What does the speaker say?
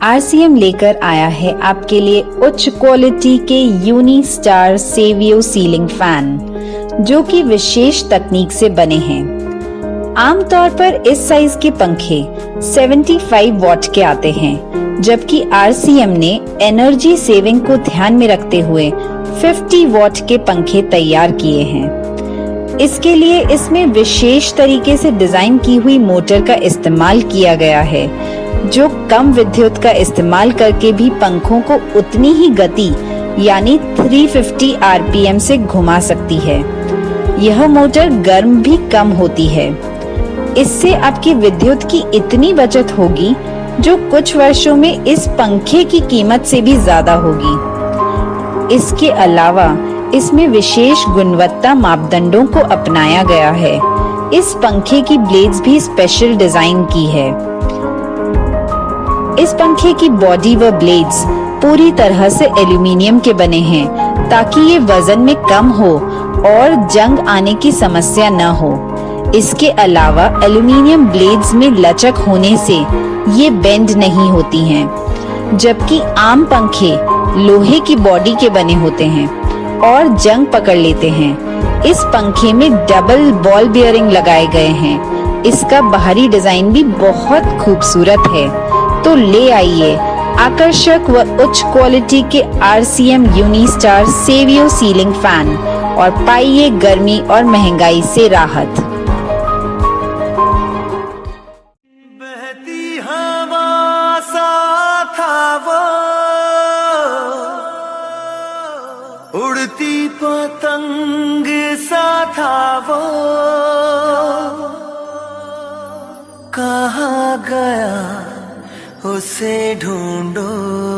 RCM लेकर आया है आपके लिए उच्च क्वालिटी के Uni Star Savio ceiling fan, जो कि विशेष तकनीक से बने हैं। आमतौर पर इस साइज के पंखे 75 वॉट के आते हैं, जबकि RCM ने एनर्जी सेविंग को ध्यान में रखते हुए 50 वॉट के पंखे तैयार किए हैं। इसके लिए इसमें विशेष तरीके से डिजाइन की हुई मोटर का इस्तेमाल किया गया है, जो कम विद्युत का इस्तेमाल करके भी पंखों को उतनी ही गति यानी 350 RPM से घुमा सकती है। यह मोटर गर्म भी कम होती है। इससे आपकी विद्युत की इतनी बचत होगी, जो कुछ वर्षों में इस पंखे की कीमत से भी ज्यादा होगी। इसके अलावा इसमें विशेष गुणवत्ता मापदंडों को अपनाया गया है। इस पंखे की ब्लेड्स भी स्पेशल डिजाइन की है। इस पंखे की बॉडी व ब्लेड्स पूरी तरह से एल्यूमीनियम के बने हैं, ताकि ये वजन में कम हो और जंग आने की समस्या न हो। इसके अलावा एल्यूमीनियम ब्लेड्स में लचक होने से ये बेंड नहीं होती हैं, जबकि आम पंखे लोहे की बॉडी के बने होते हैं और जंग पकड़ लेते हैं। इस पंखे में डबल बॉल बियरिंग लगाए गए हैं। इसका बाहरी डिजाइन भी बहुत खूबसूरत है। तो ले आइए आकर्षक व उच्च क्वालिटी के RCM Uni Star Savio ceiling fan और पाइए गर्मी और महंगाई से राहत। बहती हवा सा था वो, उड़ती पतंग सा था वो, कहाँ गया उसे ढूंढो।